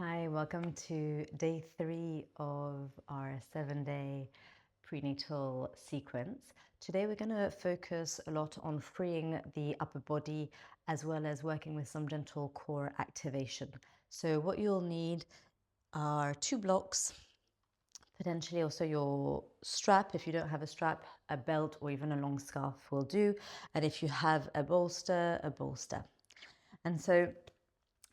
Hi, welcome to day 3 of our 7-day prenatal sequence. Today we're going to focus a lot on freeing the upper body as well as working with some gentle core activation. So what you'll need are 2 blocks, potentially also your strap. If you don't have a strap, a belt or even a long scarf will do. And if you have a bolster, a bolster. And so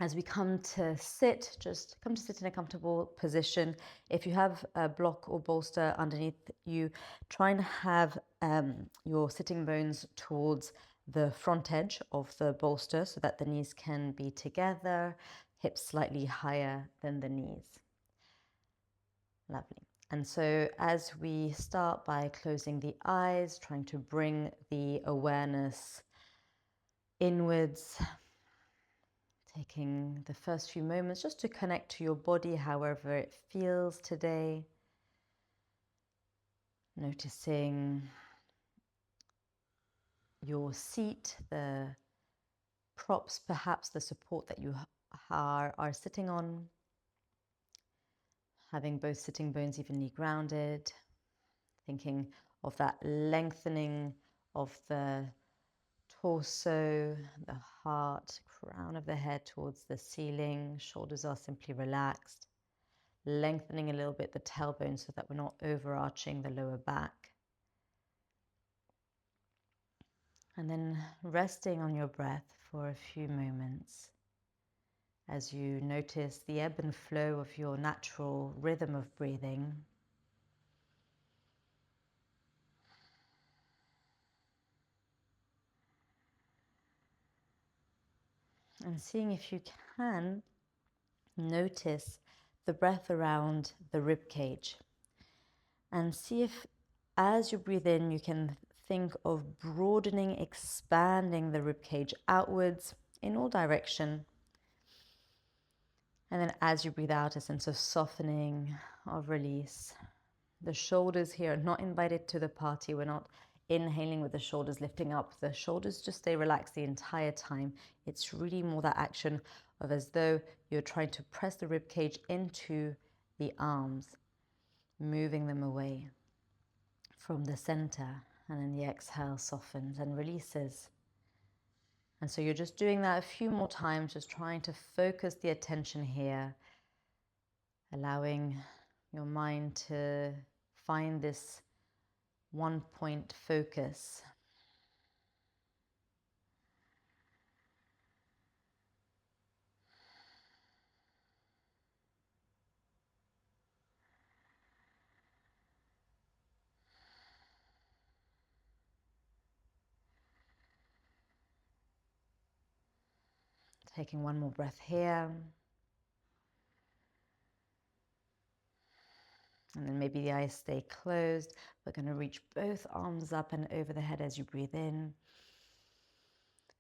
as we come to sit, just come to sit in a comfortable position. If you have a block or bolster underneath you, try and have your sitting bones towards the front edge of the bolster so that the knees can be together, hips slightly higher than the knees. Lovely. And so as we start by closing the eyes, trying to bring the awareness inwards, taking the first few moments just to connect to your body, however it feels today. Noticing your seat, the props, perhaps the support that you are sitting on. Having both sitting bones evenly grounded. Thinking of that lengthening of the torso, the heart, crown of the head towards the ceiling. Shoulders are simply relaxed. Lengthening a little bit the tailbone so that we're not overarching the lower back. And then resting on your breath for a few moments as you notice the ebb and flow of your natural rhythm of breathing. And seeing if you can notice the breath around the rib cage. And see if as you breathe in, you can think of broadening, expanding the rib cage outwards in all direction. And then as you breathe out, a sense of softening, of release. The shoulders here are not invited to the party. We're not inhaling with the shoulders lifting up. The shoulders just stay relaxed the entire time. It's really more that action of as though you're trying to press the rib cage into the arms, moving them away from the center. And then the exhale softens and releases. And so you're just doing that a few more times, just trying to focus the attention here, allowing your mind to find this one point focus. Taking one more breath here. And then maybe the eyes stay closed. We're going to reach both arms up and over the head as you breathe in.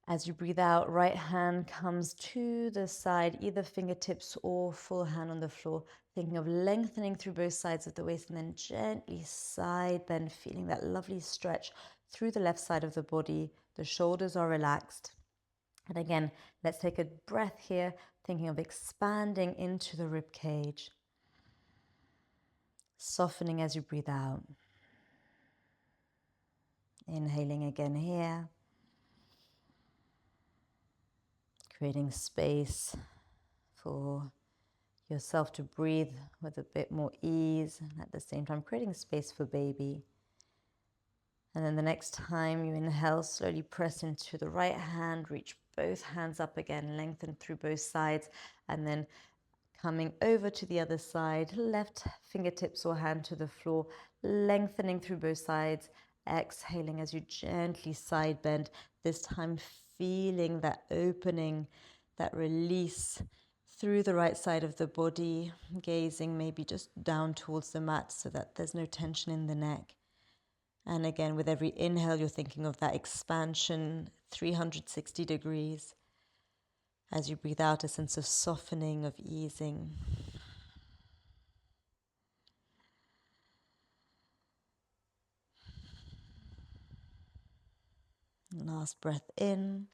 As you breathe out, right hand comes to the side, either fingertips or full hand on the floor. Thinking of lengthening through both sides of the waist and then gently side bend, feeling that lovely stretch through the left side of the body. The shoulders are relaxed. And again, let's take a breath here, thinking of expanding into the rib cage. Softening as you breathe out. Inhaling again here. Creating space for yourself to breathe with a bit more ease. And at the same time, creating space for baby. And then the next time you inhale, slowly press into the right hand, reach both hands up again, lengthen through both sides, and then coming over to the other side, left fingertips or hand to the floor, lengthening through both sides, exhaling as you gently side bend, this time feeling that opening, that release through the right side of the body, gazing maybe just down towards the mat so that there's no tension in the neck. And again, with every inhale, you're thinking of that expansion, 360 degrees. As you breathe out, a sense of softening, of easing. Last breath in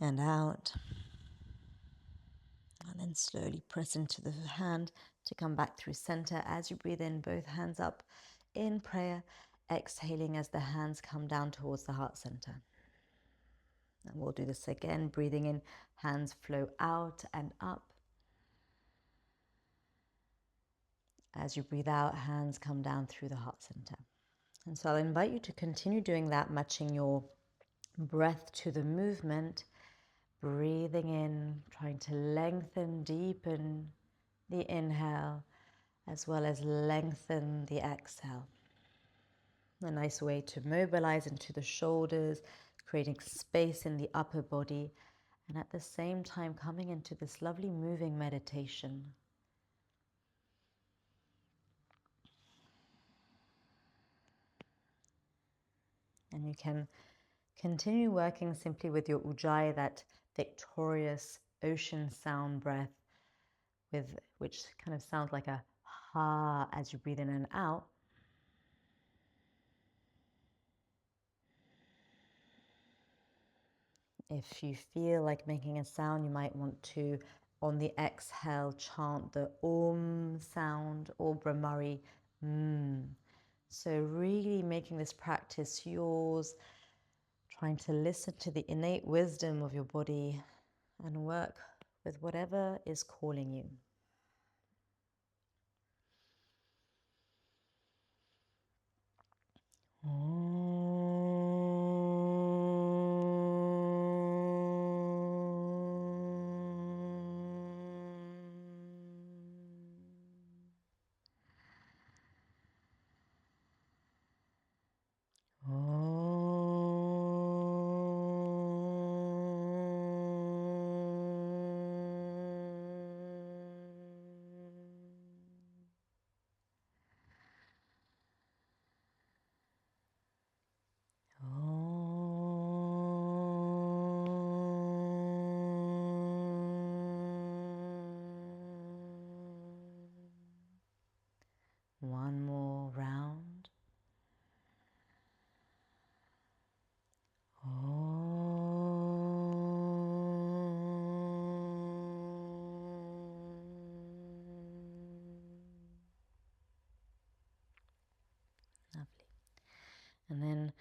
and out. And then slowly press into the hand to come back through center. As you breathe in, both hands up in prayer, exhaling as the hands come down towards the heart center. And we'll do this again, breathing in, hands flow out and up. As you breathe out, hands come down through the heart center. And so I'll invite you to continue doing that, matching your breath to the movement. Breathing in, trying to lengthen, deepen the inhale, as well as lengthen the exhale. A nice way to mobilize into the shoulders, creating space in the upper body, and at the same time coming into this lovely moving meditation. And you can continue working simply with your ujjayi, that victorious ocean sound breath, which kind of sounds like a ha as you breathe in and out. If you feel like making a sound, you might want to, on the exhale, chant the Om sound or Brahmari. So really making this practice yours, trying to listen to the innate wisdom of your body and work with whatever is calling you. One more round. Lovely. And then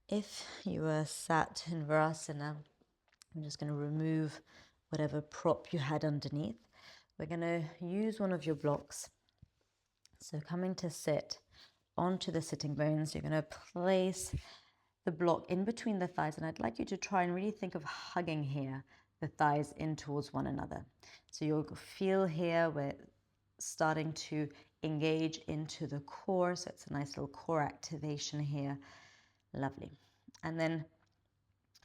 if you are sat in Virasana, I'm just going to remove whatever prop you had underneath. We're going to use one of your blocks. So coming to sit onto the sitting bones, you're going to place the block in between the thighs, and I'd like you to try and really think of hugging here, the thighs in towards one another. So you'll feel here we're starting to engage into the core, so it's a nice little core activation here. Lovely. And then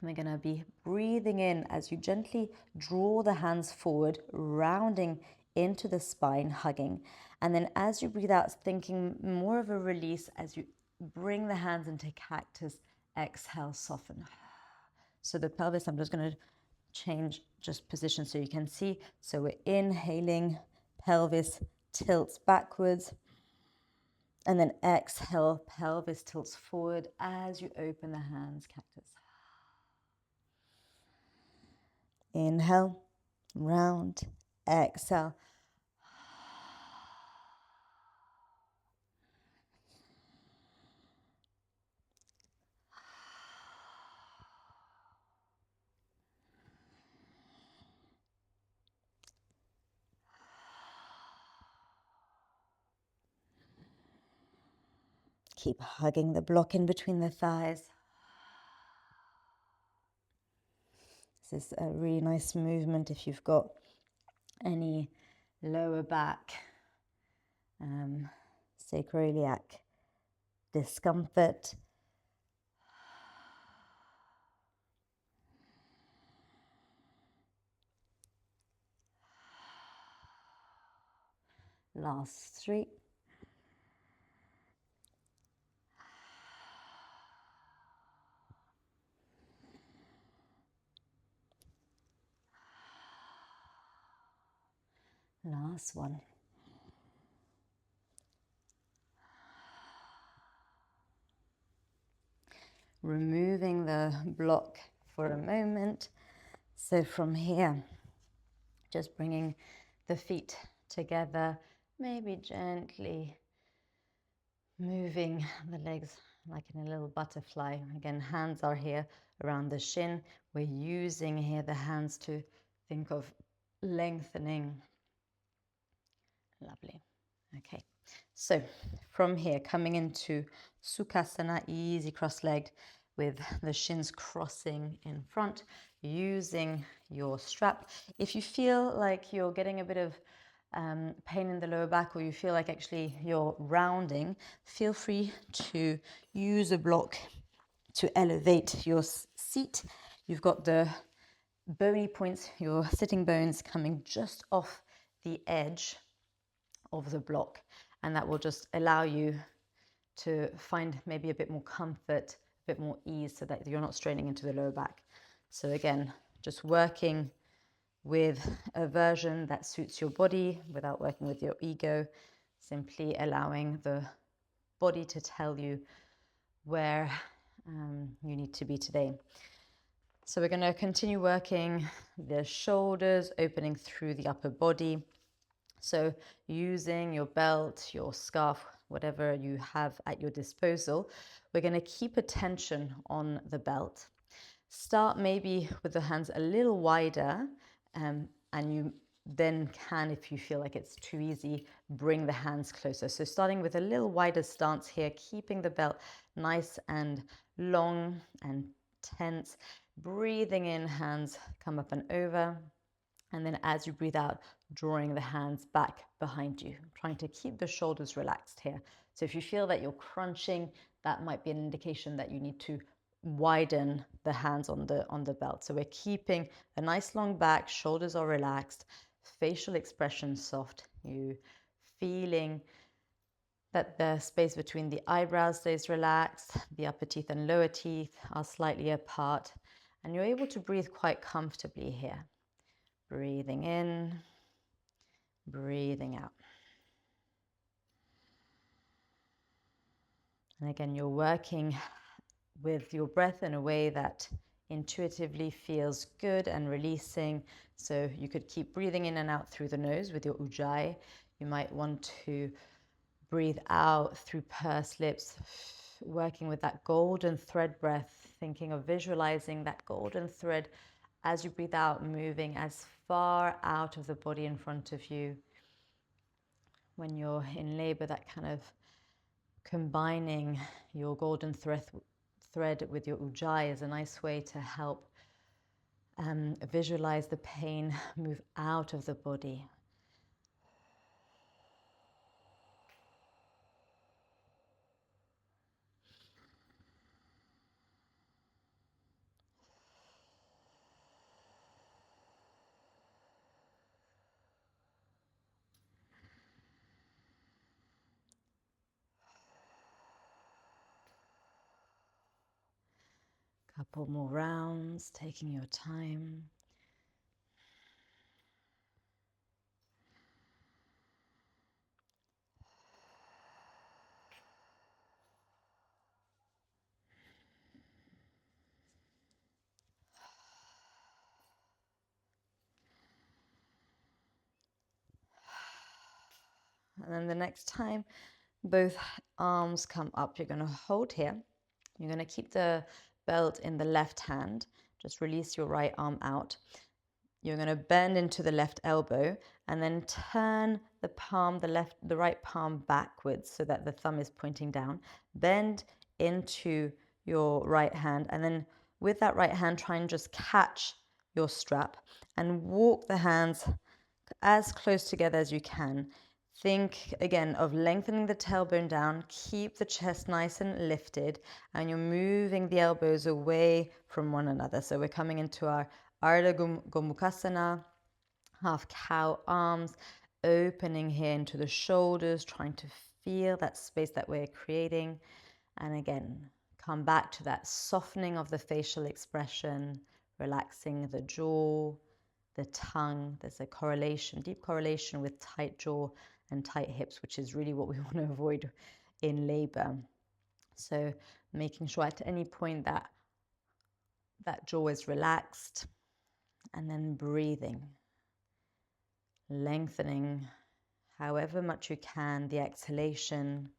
we're going to be breathing in as you gently draw the hands forward, rounding into the spine, hugging. And then as you breathe out, thinking more of a release as you bring the hands into cactus, exhale, soften. So the pelvis, I'm just going to change just position so you can see. So we're inhaling, pelvis tilts backwards. And then exhale, pelvis tilts forward as you open the hands, cactus. Inhale, round, exhale. Keep hugging the block in between the thighs. This is a really nice movement if you've got any lower back, sacroiliac discomfort. Last 3. Last one. Removing the block for a moment. So from here, Just bringing the feet together, maybe gently moving the legs like in a little butterfly. Again, hands are here around the shin. We're using here the hands to think of lengthening. Lovely. Okay, so from here, coming into Sukhasana, easy cross-legged with the shins crossing in front, using your strap. If you feel like you're getting a bit of pain in the lower back, or you feel like actually you're rounding, feel free to use a block to elevate your seat. You've got the bony points, your sitting bones coming just off the edge of the block, and that will just allow you to find maybe a bit more comfort, a bit more ease, so that you're not straining into the lower back. So again, just working with a version that suits your body without working with your ego, simply allowing the body to tell you where you need to be today. So we're going to continue working the shoulders, opening through the upper body. So using your belt, your scarf, whatever you have at your disposal, we're going to keep attention on the belt. Start maybe with the hands a little wider, and you then can, if you feel like it's too easy, bring the hands closer. So starting with a little wider stance here, keeping the belt nice and long and tense. Breathing in, hands come up and over. And then as you breathe out, drawing the hands back behind you, trying to keep the shoulders relaxed here. So if you feel that you're crunching, that might be an indication that you need to widen the hands on the belt. So we're keeping a nice long back, shoulders are relaxed, facial expression soft. You feeling that the space between the eyebrows stays relaxed, the upper teeth and lower teeth are slightly apart, and you're able to breathe quite comfortably here. Breathing in, breathing out. And again, you're working with your breath in a way that intuitively feels good and releasing. So you could keep breathing in and out through the nose with your ujjayi. You might want to breathe out through pursed lips, working with that golden thread breath, thinking of visualizing that golden thread as you breathe out, moving as far out of the body in front of you. When you're in labor, that kind of combining your golden thread with your ujjayi is a nice way to help visualize the pain move out of the body. Couple more rounds, taking your time. And then the next time both arms come up, you're going to hold here. You're going to keep the belt in the left hand. Just release your right arm out. You're going to bend into the left elbow and then turn the palm, the right palm backwards so that the thumb is pointing down. Bend into your right hand, and then with that right hand, try and just catch your strap and walk the hands as close together as you can. Think again of lengthening the tailbone down, keep the chest nice and lifted, and you're moving the elbows away from one another. So we're coming into our Ardha Gomukhasana, half cow arms, opening here into the shoulders, trying to feel that space that we're creating. And again, come back to that softening of the facial expression, relaxing the jaw, the tongue. There's a correlation, deep correlation with tight jaw and tight hips, which is really what we want to avoid in labor. So making sure at any point that jaw is relaxed, and then breathing. lengthening however much you can the exhalation.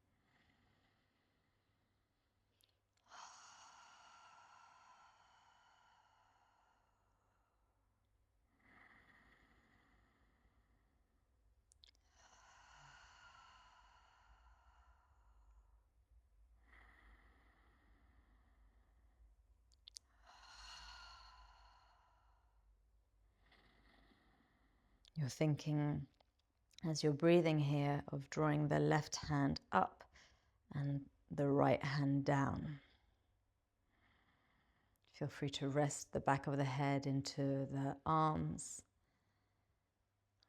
You're thinking, as you're breathing here, of drawing the left hand up and the right hand down. Feel free to rest the back of the head into the arms.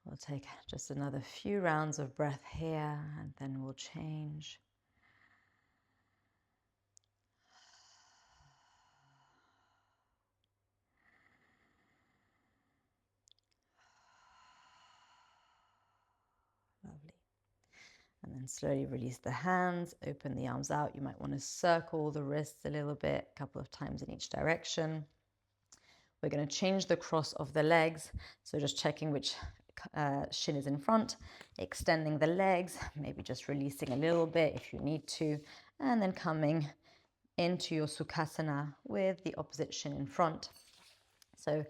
We'll take just another few rounds of breath here, and then we'll change. Lovely. And then slowly release the hands, open the arms out. You might want to circle the wrists a little bit, a couple of times in each direction. We're going to change the cross of the legs. So just checking which shin is in front, extending the legs, maybe just releasing a little bit if you need to, and then coming into your Sukhasana with the opposite shin in front. So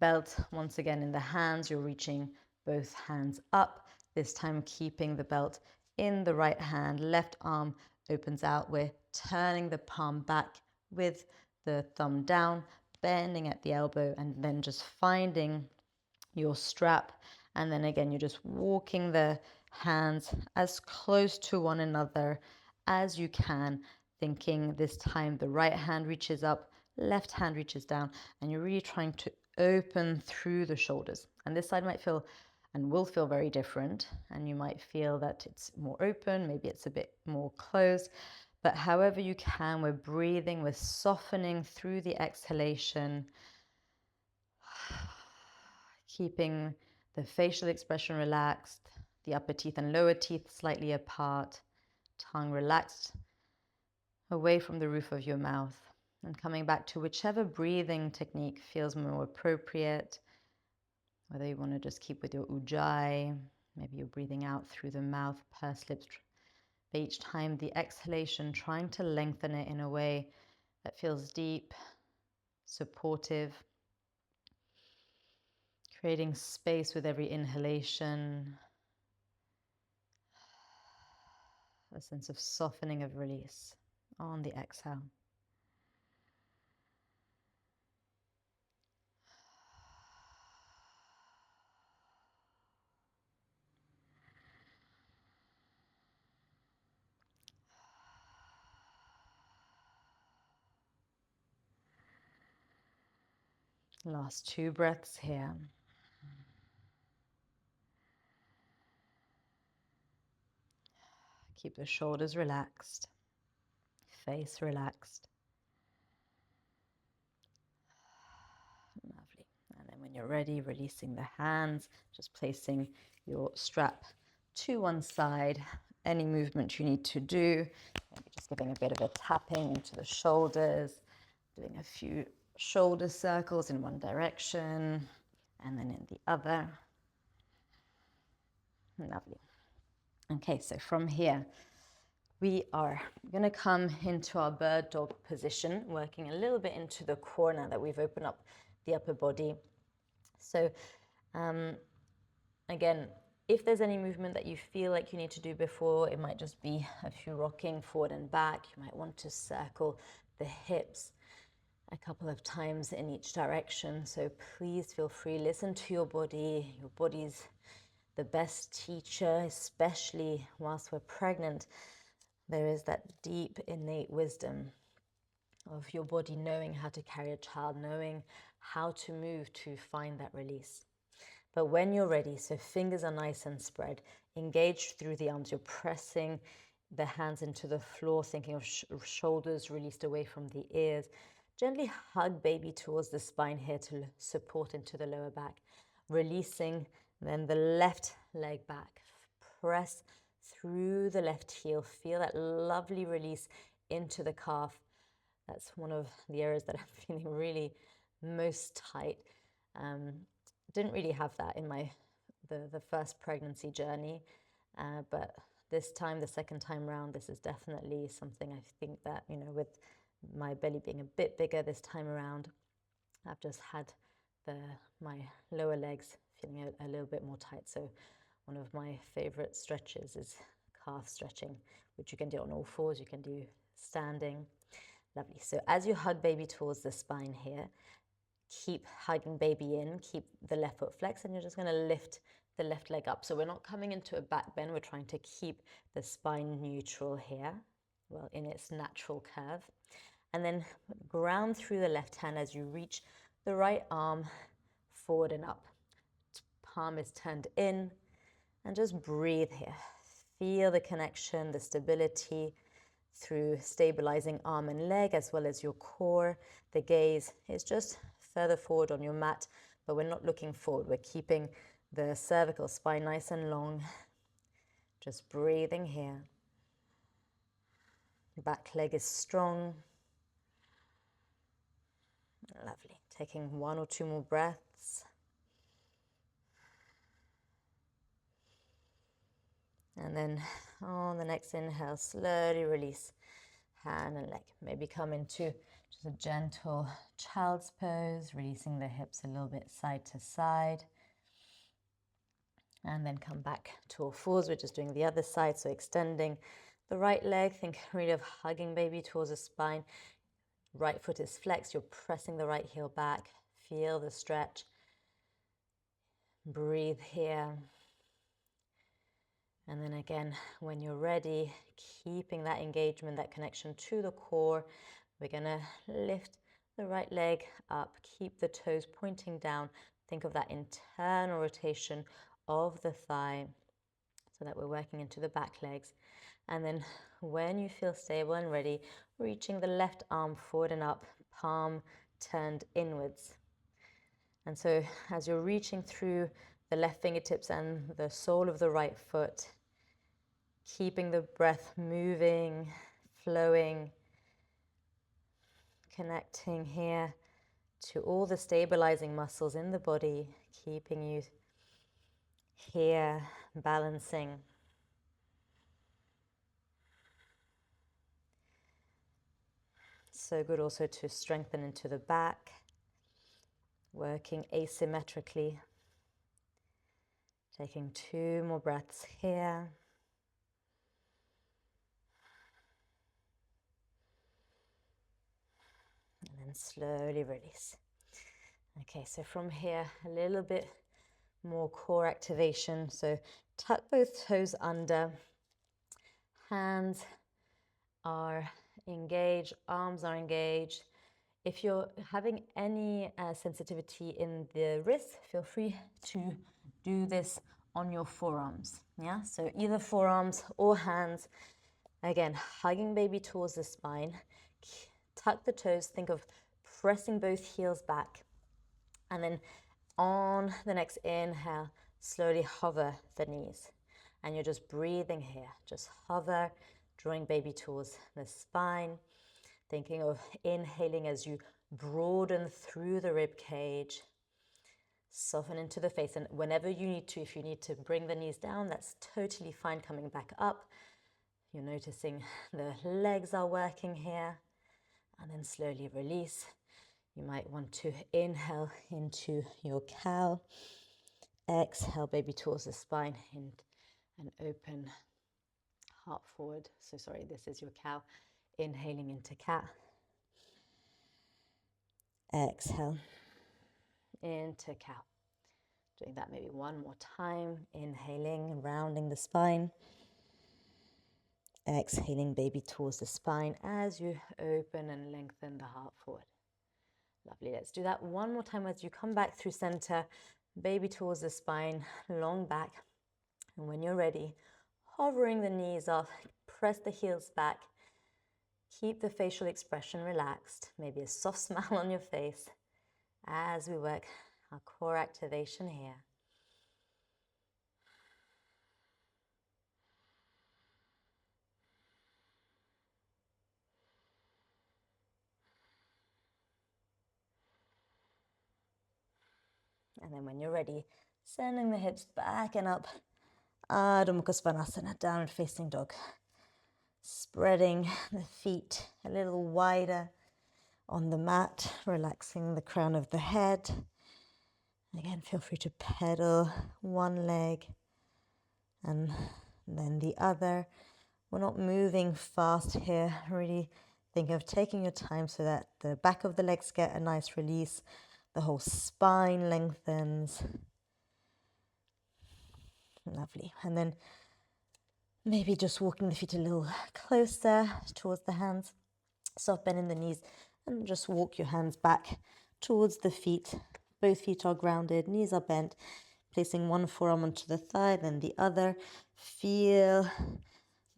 belt once again in the hands, you're reaching both hands up, this time keeping the belt in the right hand, left arm opens out. We're turning the palm back with the thumb down, bending at the elbow, and then just finding your strap. And then again, you're just walking the hands as close to one another as you can, thinking this time the right hand reaches up, left hand reaches down, and you're really trying to open through the shoulders. And this side might feel and will feel very different, and you might feel that it's more open, maybe it's a bit more closed, but however you can, we're breathing, we're softening through the exhalation, keeping the facial expression relaxed, the upper teeth and lower teeth slightly apart, tongue relaxed away from the roof of your mouth, and coming back to whichever breathing technique feels more appropriate, whether you want to just keep with your ujjayi, maybe you're breathing out through the mouth, pursed lips, but each time the exhalation, trying to lengthen it in a way that feels deep, supportive, creating space with every inhalation, a sense of softening of release on the exhale. Last 2 breaths here. Keep the shoulders relaxed, face relaxed. Lovely. And then when you're ready, releasing the hands, just placing your strap to one side. Any movement you need to do, maybe just giving a bit of a tapping into the shoulders, doing a few shoulder circles in one direction and then in the other. Lovely. Okay, so from here, we are going to come into our bird dog position, working a little bit into the core now that we've opened up the upper body. So again, if there's any movement that you feel like you need to do before, it might just be a few rocking forward and back. You might want to circle the hips a couple of times in each direction. So please feel free, listen to your body. Your body's the best teacher, especially whilst we're pregnant. There is that deep innate wisdom of your body knowing how to carry a child, knowing how to move to find that release. But when you're ready, so fingers are nice and spread, engaged through the arms, you're pressing the hands into the floor, thinking of shoulders released away from the ears. Gently hug baby towards the spine here to support into the lower back. Releasing then the left leg back. Press through the left heel. Feel that lovely release into the calf. That's one of the areas that I'm feeling really most tight. Didn't really have that in my the first pregnancy journey, but this time, the second time round, this is definitely something I think that, you know, with my belly being a bit bigger this time around, I've just had my lower legs feeling a little bit more tight. So one of my favorite stretches is calf stretching, which you can do on all fours, you can do standing. Lovely. So as you hug baby towards the spine here, keep hugging baby in, keep the left foot flexed, and you're just going to lift the left leg up. So we're not coming into a back bend, we're trying to keep the spine neutral here, well, in its natural curve. And then ground through the left hand as you reach the right arm forward and up. Palm is turned in, and just breathe here. Feel the connection, the stability through stabilizing arm and leg, as well as your core. The gaze is just further forward on your mat, but we're not looking forward. We're keeping the cervical spine nice and long. Just breathing here. Back leg is strong. Lovely. Taking 1 or 2 more breaths. And then on the next inhale, slowly release hand and leg. Maybe come into just a gentle child's pose, releasing the hips a little bit side to side. And then come back to all fours. We're just doing the other side, so extending the right leg. Think really of hugging baby towards the spine. Right foot is flexed. You're pressing the right heel back. Feel the stretch. Breathe here. And then again, when you're ready, keeping that engagement, that connection to the core, we're going to lift the right leg up. Keep the toes pointing down. Think of that internal rotation of the thigh so that we're working into the back legs. And then when you feel stable and ready, reaching the left arm forward and up, palm turned inwards. And so as you're reaching through the left fingertips and the sole of the right foot, keeping the breath moving, flowing, connecting here to all the stabilizing muscles in the body, keeping you here, balancing. So good also to strengthen into the back, working asymmetrically. Taking 2 more breaths here. And then slowly release. Okay, so from here, a little bit more core activation. So tuck both toes under. Hands are engaged, arms are engaged. If you're having any sensitivity in the wrists, feel free to do this on your forearms. Yeah, so either forearms or hands. Again, hugging baby towards the spine. Tuck the toes. Think of pressing both heels back. And then on the next inhale, slowly hover the knees. And you're just breathing here. Just hover, drawing baby towards the spine. Thinking of inhaling as you broaden through the rib cage. Soften into the face. And whenever you need to, if you need to bring the knees down, that's totally fine. Coming back up. You're noticing the legs are working here. And then slowly release. You might want to inhale into your cow. Exhale, baby towards the spine and open heart forward. So sorry, this is your cow. Inhaling into cat. Exhale into cow. Doing that maybe 1 more time. Inhaling, rounding the spine. Exhaling, baby towards the spine as you open and lengthen the heart forward. Lovely. Let's do that 1 more time as you come back through center. Baby towards the spine, long back. And when you're ready, hovering the knees off, press the heels back. Keep the facial expression relaxed. Maybe a soft smile on your face as we work our core activation here. And then when you're ready, Sending the hips back and up. Adho Mukha Svanasana, downward facing dog. Spreading the feet a little wider on the mat, relaxing the crown of the head. Again, feel free to pedal one leg and then the other. We're not moving fast here. Really think of taking your time so that the back of the legs get a nice release. The whole spine lengthens. Lovely. And then maybe just walking the feet a little closer towards the hands. Soft bend in the knees and just walk your hands back towards the feet. Both feet are grounded, knees are bent. Placing one forearm onto the thigh, then the other. Feel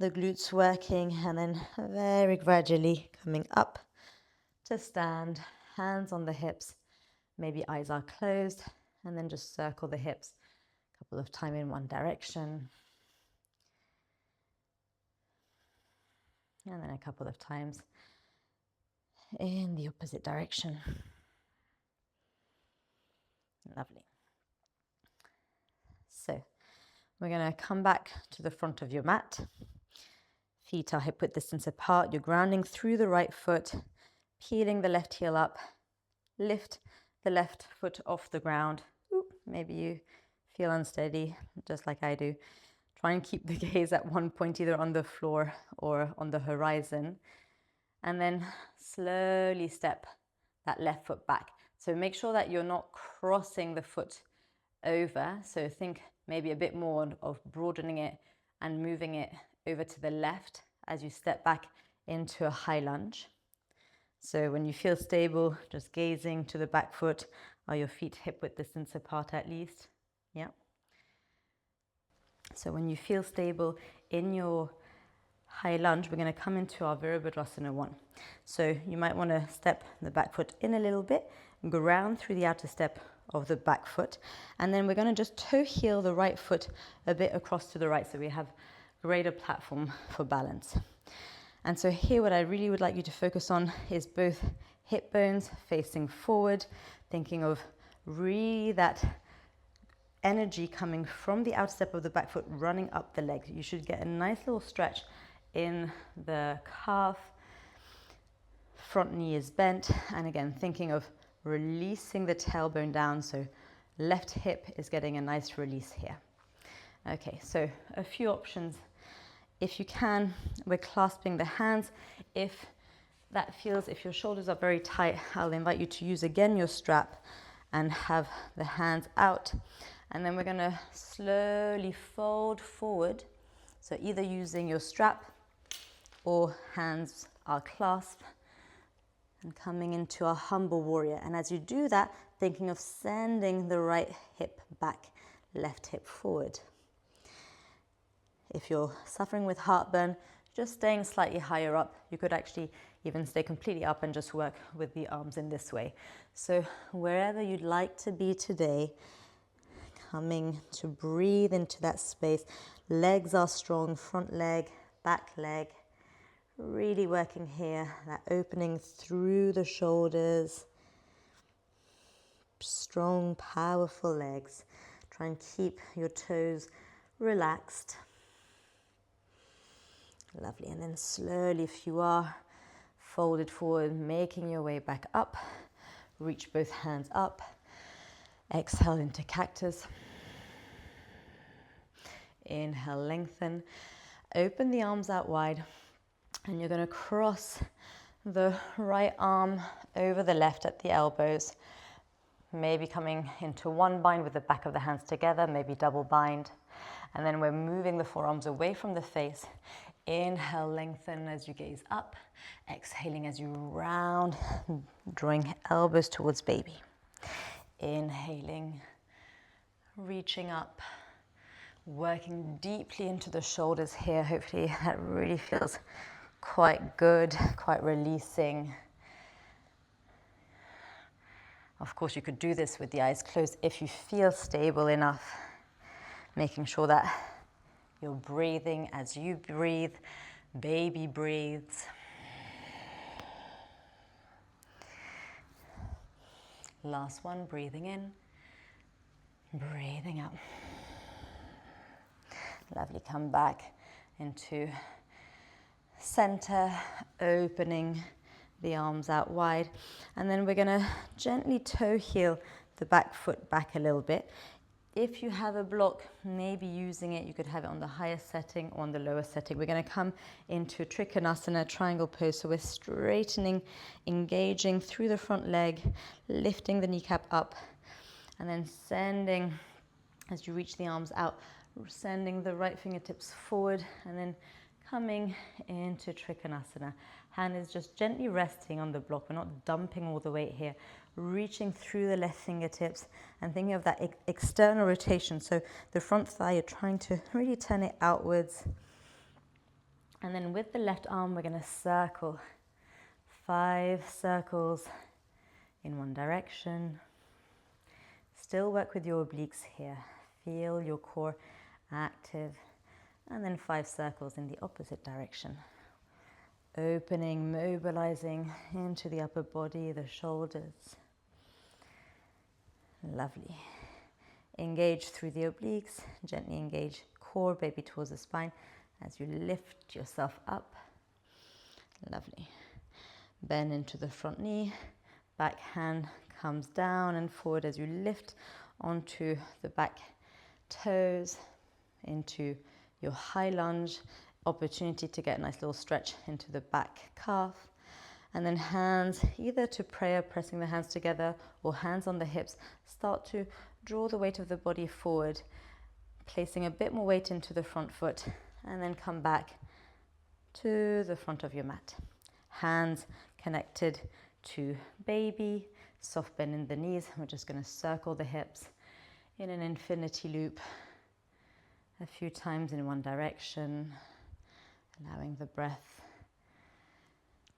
the glutes working, and then very gradually coming up to stand, hands on the hips. Maybe eyes are closed, and then just circle the hips a couple of times in one direction. And then a couple of times in the opposite direction. Lovely. So we're going to come back to the front of your mat. Feet are hip width distance apart. You're grounding through the right foot, peeling the left heel up. Lift the left foot off the ground. Ooh, maybe you feel unsteady, just like I do. Try and keep the gaze at one point, either on the floor or on the horizon. And then slowly step that left foot back. So make sure that you're not crossing the foot over. So think maybe a bit more of broadening it and moving it over to the left as you step back into a high lunge. So when you feel stable, just gazing to the back foot. Are your feet hip width distance apart at least? Yeah. So when you feel stable in your high lunge, we're going to come into our Virabhadrasana 1. So you might want to step the back foot in a little bit, ground through the outer step of the back foot, and then we're going to just toe heel the right foot a bit across to the right so we have greater platform for balance. And so here what I really would like you to focus on is both hip bones facing forward, thinking of really that energy coming from the outer step of the back foot running up the leg. You should get a nice little stretch in the calf. Front knee is bent, and again thinking of releasing the tailbone down, so left hip is getting a nice release here. Okay, so a few options. If you can, we're clasping the hands. If that feels, if your shoulders are very tight, I'll invite you to use again your strap and have the hands out. And then we're going to slowly fold forward. So either using your strap or hands are clasped and coming into our humble warrior. And as you do that, thinking of sending the right hip back, left hip forward. If you're suffering with heartburn, just staying slightly higher up. You could actually even stay completely up and just work with the arms in this way. So wherever you'd like to be today, coming to breathe into that space. Legs are strong, front leg, back leg. Really working here, that opening through the shoulders. Strong, powerful legs. Try and keep your toes relaxed. Lovely. And then slowly, if you are folded forward, making your way back up. Reach both hands up. Exhale into cactus. Inhale, lengthen. Open the arms out wide. And you're going to cross the right arm over the left at the elbows. Maybe coming into one bind with the back of the hands together, maybe double bind. And then we're moving the forearms away from the face. Inhale, lengthen as you gaze up. Exhaling as you round, drawing elbows towards baby. Inhaling, reaching up, working deeply into the shoulders here. Hopefully that really feels quite good, quite releasing. Of course, you could do this with the eyes closed if you feel stable enough, making sure that you're breathing as you breathe, baby breathes. Last one, breathing in, Breathing out. Lovely, come back into center, opening the arms out wide. And then we're gonna gently toe heel the back foot back a little bit. If you have a block, maybe using it, you could have it on the highest setting or on the lowest setting. We're gonna come into Trikonasana, triangle pose. So we're straightening, engaging through the front leg, lifting the kneecap up, and then sending, as you reach the arms out, sending the right fingertips forward and then coming into Trikonasana. Hand is just gently resting on the block. We're not dumping all the weight here. Reaching through the left fingertips and thinking of that external rotation. So the front thigh, you're trying to really turn it outwards. And then with the left arm, we're going to circle 5 circles in one direction. Still work with your obliques here. Feel your core active. And then 5 circles in the opposite direction. Opening, mobilizing into the upper body, the shoulders. Lovely. Engage through the obliques. Gently engage core, baby towards the spine as you lift yourself up. Lovely. Bend into the front knee. Back hand comes down and forward as you lift onto the back toes into your high lunge. Opportunity to get a nice little stretch into the back calf. And then hands either to prayer, pressing the hands together, or hands on the hips. Start to draw the weight of the body forward, placing a bit more weight into the front foot, and then come back to the front of your mat. Hands connected to baby, soft bend in the knees. We're just going to circle the hips in an infinity loop a few times in one direction, allowing the breath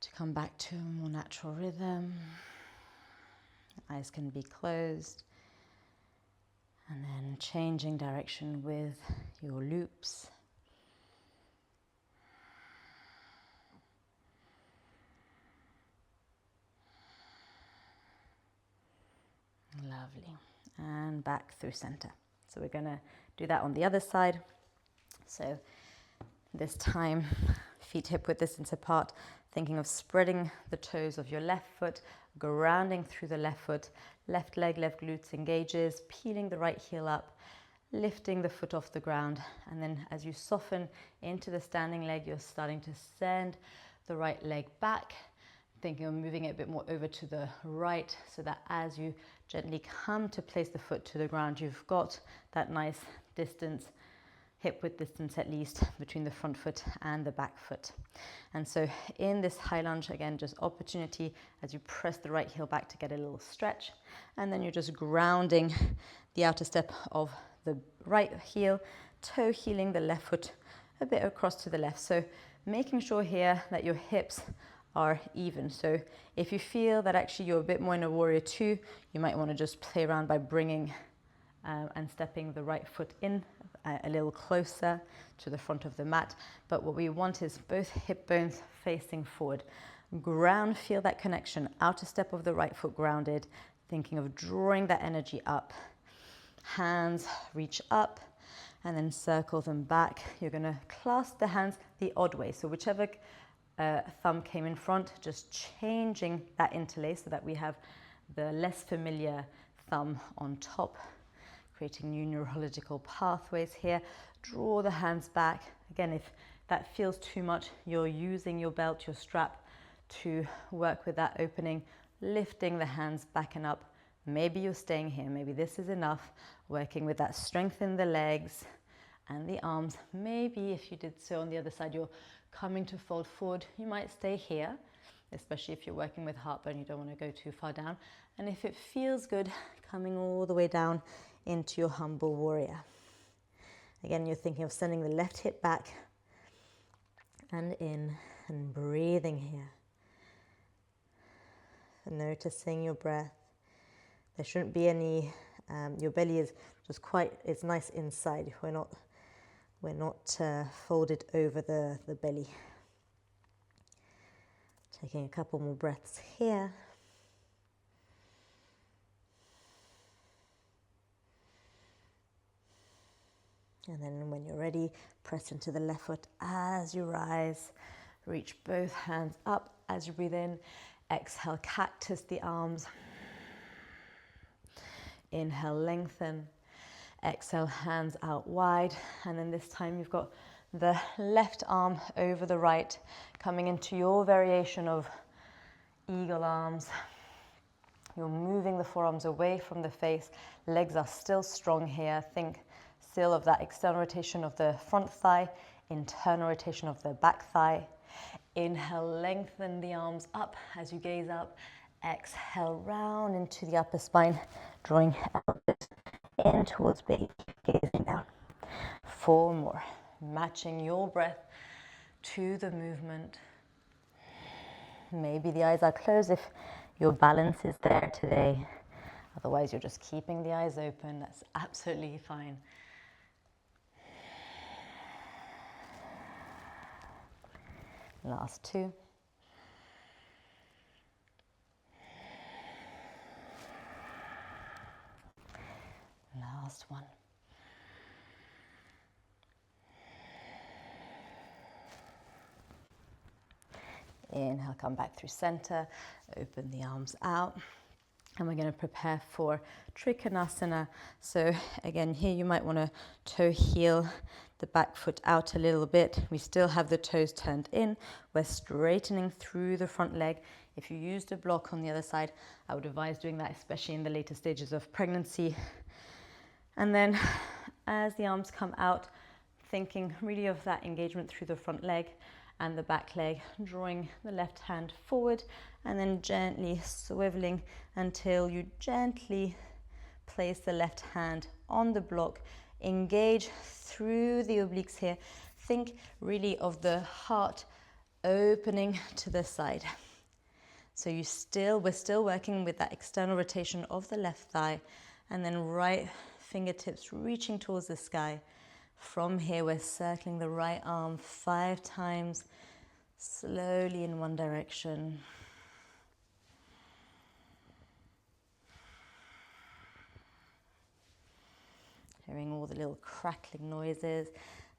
to come back to a more natural rhythm. Eyes can be closed. And then changing direction with your loops. Lovely. And back through center. So we're going to do that on the other side. So this time, feet hip width distance apart, thinking of spreading the toes of your left foot, grounding through the left foot, left leg, left glutes engages, peeling the right heel up, lifting the foot off the ground. And then as you soften into the standing leg, you're starting to send the right leg back, thinking of moving it a bit more over to the right so that as you gently come to place the foot to the ground, you've got that nice distance, hip width distance at least, between the front foot and the back foot. And so in this high lunge, again, just opportunity as you press the right heel back to get a little stretch. And then you're just grounding the outer step of the right heel, toe heeling the left foot a bit across to the left. So making sure here that your hips are even. So if you feel that actually you're a bit more in a warrior two, you might want to just play around by bringing and stepping the right foot in a little closer to the front of the mat. But what we want is both hip bones facing forward. Ground, feel that connection. Outer step of the right foot grounded, thinking of drawing that energy up. Hands reach up and then circle them back. You're going to clasp the hands the odd way. So whichever thumb came in front, just changing that interlace so that we have the less familiar thumb on top, creating new neurological pathways here. Draw the hands back. Again, if that feels too much, you're using your belt, your strap to work with that opening, lifting the hands back and up. Maybe you're staying here. Maybe this is enough, working with that strength in the legs and the arms. Maybe if you did so on the other side, you're coming to fold forward. You might stay here, especially if you're working with heartburn, you don't want to go too far down. And if it feels good, coming all the way down into your humble warrior. Again, you're thinking of sending the left hip back and in and breathing here. And noticing your breath. There shouldn't be any, your belly is just quite, it's nice inside. We're not folded over the belly. Taking a couple more breaths here. And then when you're ready, press into the left foot as you rise. Reach both hands up as you breathe in. Exhale, cactus the arms. Inhale, lengthen. Exhale, hands out wide. And then this time you've got the left arm over the right, coming into your variation of eagle arms. You're moving the forearms away from the face. Legs are still strong here. Think still of that external rotation of the front thigh, internal rotation of the back thigh. Inhale, lengthen the arms up as you gaze up. Exhale, round into the upper spine, drawing elbows in towards baby, gazing down. 4 more, matching your breath to the movement. Maybe the eyes are closed if your balance is there today. Otherwise, you're just keeping the eyes open. That's absolutely fine. Last 2. Last 1. Inhale, come back through center, open the arms out. And we're going to prepare for Trikonasana. So again, here you might want to toe heel the back foot out a little bit. We still have the toes turned in. We're straightening through the front leg. If you used a block on the other side, I would advise doing that, especially in the later stages of pregnancy. And then as the arms come out, thinking really of that engagement through the front leg and the back leg, drawing the left hand forward and then gently swiveling until you gently place the left hand on the block. Engage through the obliques here. Think really of the heart opening to the side. So we're still working with that external rotation of the left thigh, and then right fingertips reaching towards the sky. From here, we're circling the right arm 5 times, slowly in one direction. Hearing all the little crackling noises.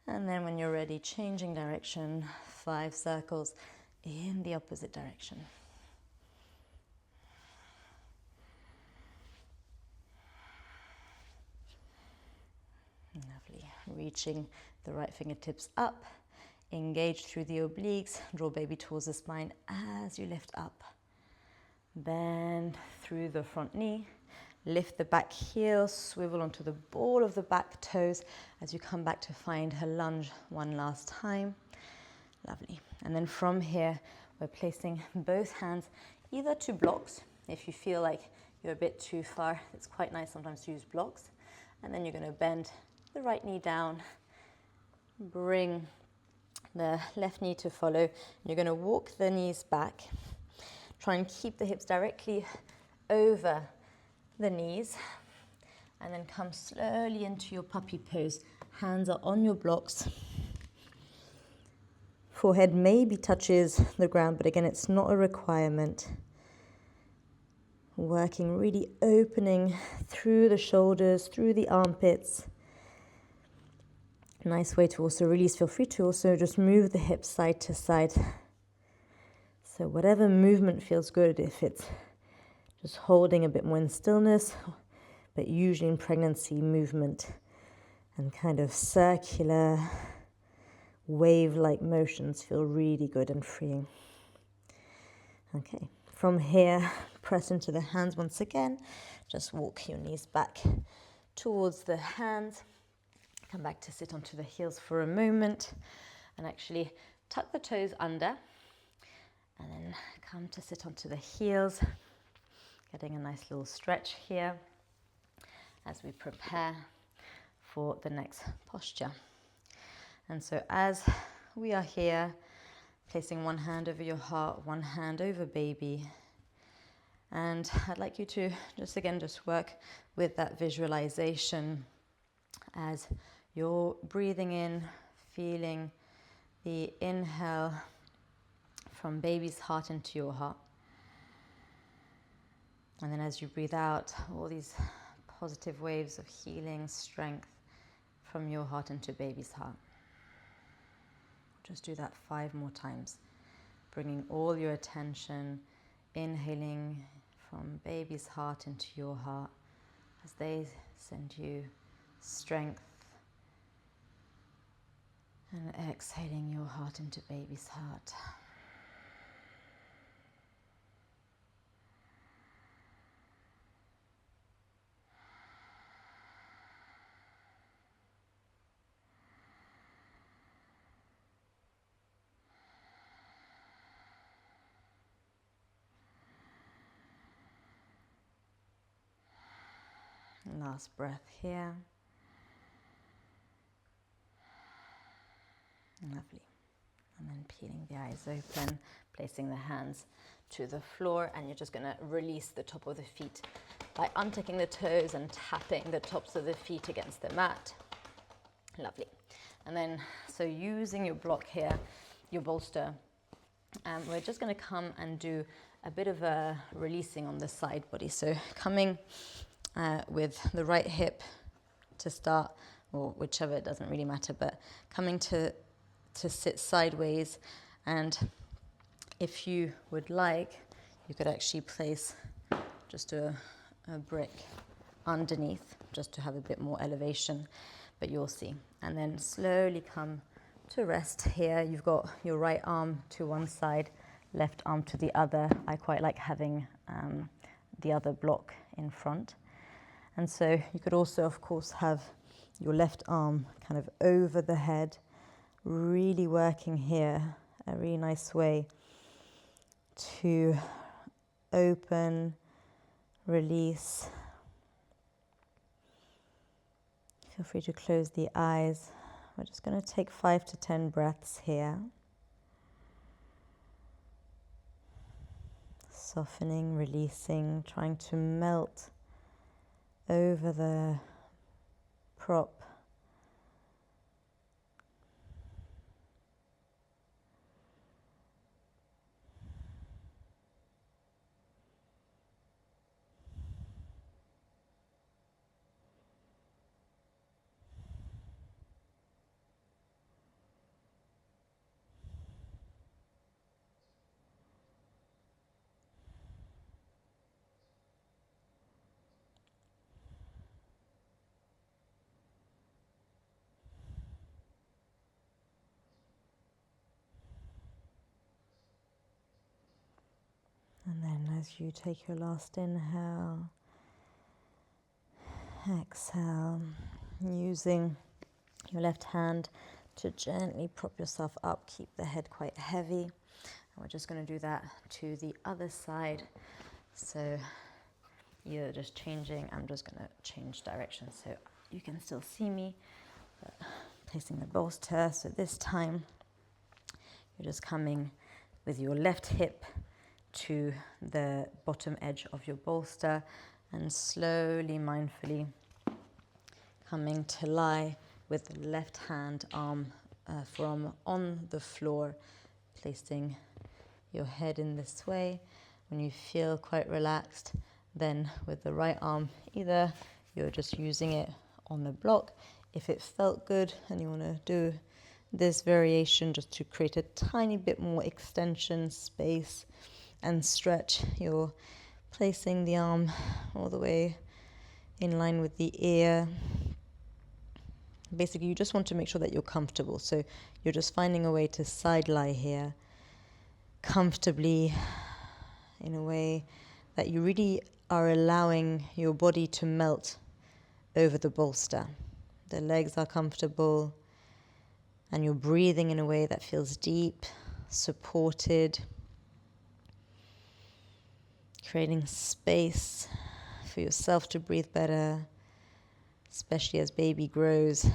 And then when you're ready, changing direction, 5 circles in the opposite direction. Lovely. Reaching the right fingertips up, engage through the obliques, draw baby towards the spine as you lift up. Bend through the front knee, lift the back heel, swivel onto the ball of the back toes as you come back to find her lunge one last time. Lovely. And then from here, we're placing both hands either to blocks. If you feel like you're a bit too far, it's quite nice sometimes to use blocks. And then you're going to bend the right knee down, bring the left knee to follow. You're going to walk the knees back. Try and keep the hips directly over the knees. And then come slowly into your puppy pose. Hands are on your blocks. Forehead maybe touches the ground, but again, it's not a requirement. Working, really opening through the shoulders, through the armpits. Nice way to also release. Feel free to also just move the hips side to side. So whatever movement feels good, if it's just holding a bit more in stillness, but usually in pregnancy, movement and kind of circular wave-like motions feel really good and freeing. Okay, from here, press into the hands once again. Just walk your knees back towards the hands. Come back to sit onto the heels for a moment and actually tuck the toes under and then come to sit onto the heels, getting a nice little stretch here as we prepare for the next posture. And so as we are here, placing one hand over your heart, one hand over baby, and I'd like you to just work with that visualization as you're breathing in, feeling the inhale from baby's heart into your heart. And then as you breathe out, all these positive waves of healing, strength from your heart into baby's heart. Just do that 5 more times, bringing all your attention, inhaling from baby's heart into your heart as they send you strength, and exhaling your heart into baby's heart. Last breath here. Lovely. And then peeling the eyes open, placing the hands to the floor, and you're just going to release the top of the feet by untucking the toes and tapping the tops of the feet against the mat. Lovely. And then, so using your block here, your bolster, we're just going to come and do a bit of a releasing on the side body. So coming with the right hip to start, or whichever, it doesn't really matter, but coming to sit sideways. And if you would like, you could actually place just a brick underneath just to have a bit more elevation, but you'll see. And then slowly come to rest here. You've got your right arm to one side, left arm to the other. I quite like having the other block in front. And so you could also, of course, have your left arm kind of over the head, really working here, a really nice way to open, release. Feel free to close the eyes. We're just going to take 5 to 10 breaths here. Softening, releasing, trying to melt over the prop. And then as you take your last inhale, exhale, using your left hand to gently prop yourself up, keep the head quite heavy. And we're just going to do that to the other side. So you're just changing, I'm just going to change direction so you can still see me, but placing the bolster. So this time you're just coming with your left hip to the bottom edge of your bolster and slowly, mindfully coming to lie with the left hand, forearm on the floor, placing your head in this way. When you feel quite relaxed, then with the right arm, either you're just using it on the block. If it felt good and you want to do this variation just to create a tiny bit more extension, space, and stretch, you're placing the arm all the way in line with the ear. Basically, you just want to make sure that you're comfortable. So you're just finding a way to side lie here comfortably in a way that you really are allowing your body to melt over the bolster. The legs are comfortable and you're breathing in a way that feels deep, supported, creating space for yourself to breathe better, especially as baby grows.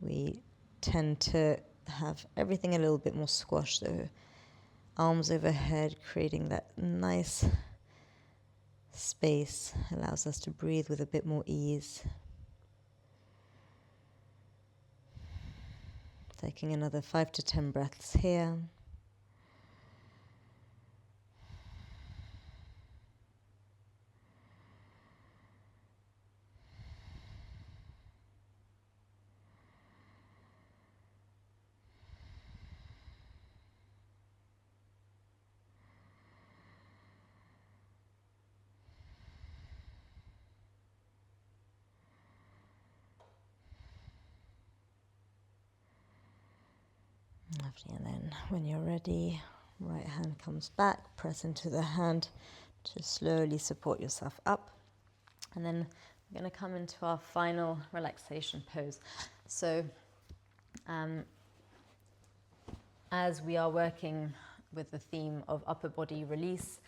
We tend to have everything a little bit more squashed, so arms overhead, creating that nice space allows us to breathe with a bit more ease. Taking another 5 to 10 breaths here. Lovely. And then when you're ready, right hand comes back, press into the hand to slowly support yourself up. And then we're going to come into our final relaxation pose. So as we are working with the theme of upper body release,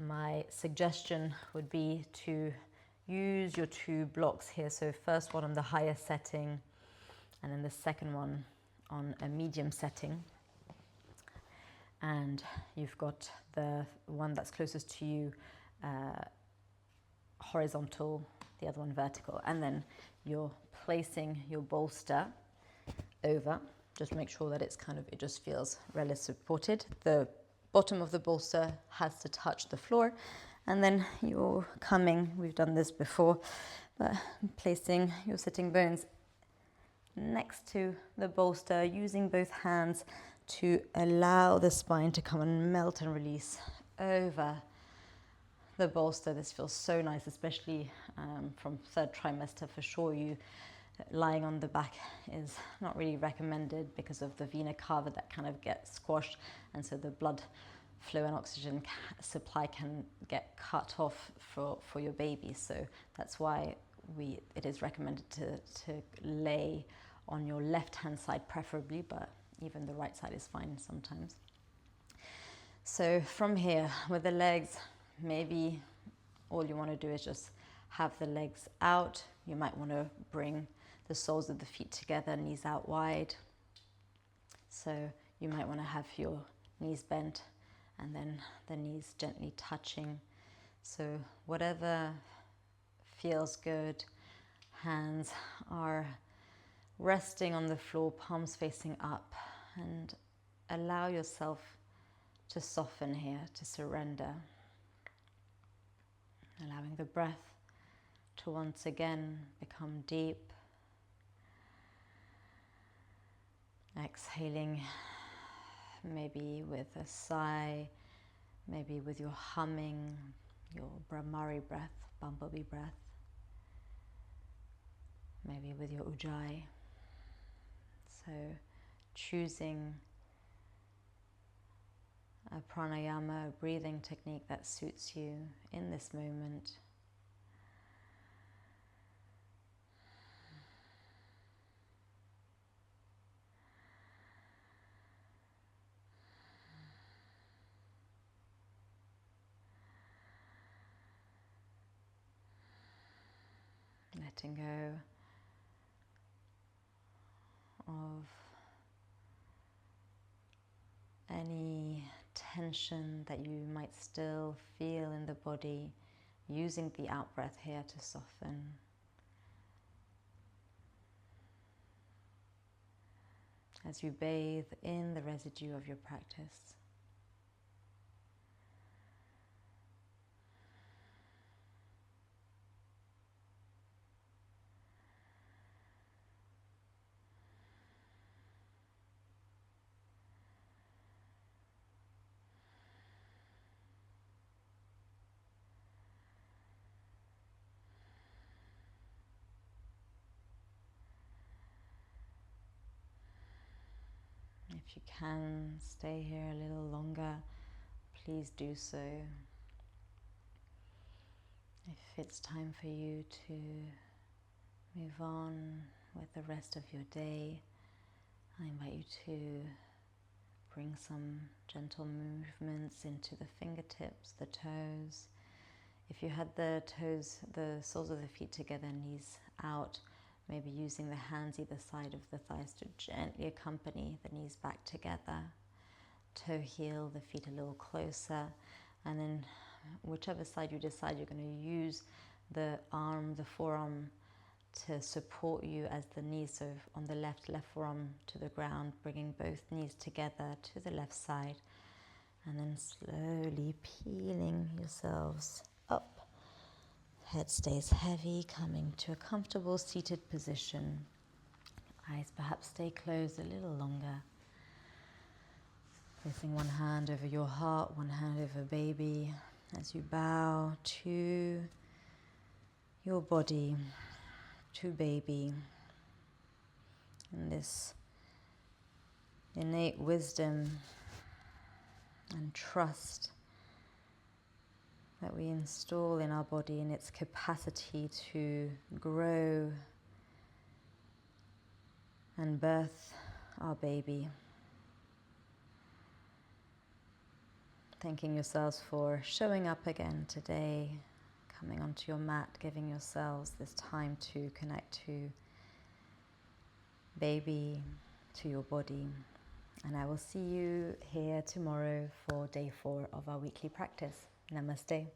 my suggestion would be to use your two blocks here. So first one on the higher setting, and then the second one on a medium setting. And you've got the one that's closest to you horizontal, the other one vertical. And then you're placing your bolster over. Just make sure that it's it just feels relatively supported. The bottom of the bolster has to touch the floor. And then you're coming, we've done this before, but placing your sitting bones next to the bolster, using both hands to allow the spine to come and melt and release over the bolster. This feels so nice, especially from third trimester for sure. Lying on the back is not really recommended because of the vena cava that kind of gets squashed, and so the blood flow and oxygen supply can get cut off for your baby. So that's why it is recommended to lay on your left hand side preferably, but even the right side is fine sometimes. So from here, with the legs, maybe all you want to do is just have the legs out. You might want to bring the soles of the feet together, knees out wide. So you might want to have your knees bent and then the knees gently touching. So whatever feels good. Hands are resting on the floor, palms facing up, and allow yourself to soften here, to surrender. Allowing the breath to once again become deep. Exhaling, maybe with a sigh, maybe with your humming, your Brahmari breath, bumblebee breath, maybe with your Ujjayi. So choosing a pranayama, a breathing technique that suits you in this moment. Letting go of any tension that you might still feel in the body, using the out breath here to soften. As you bathe in the residue of your practice. If you can stay here a little longer, please do so. If it's time for you to move on with the rest of your day, I invite you to bring some gentle movements into the fingertips, the toes. If you had the toes, the soles of the feet together, knees out, maybe using the hands either side of the thighs to gently accompany the knees back together. Toe heel, the feet a little closer, and then whichever side you decide, you're going to use the forearm to support you as the knees, so on the left forearm to the ground, bringing both knees together to the left side, and then slowly peeling yourselves up. Head stays heavy, coming to a comfortable seated position. Eyes perhaps stay closed a little longer. Placing one hand over your heart, one hand over baby, as you bow to your body, to baby. In this innate wisdom and trust that we install in our body in its capacity to grow and birth our baby. Thanking yourselves for showing up again today, coming onto your mat, giving yourselves this time to connect to baby, to your body. And I will see you here tomorrow for day 4 of our weekly practice. Namaste.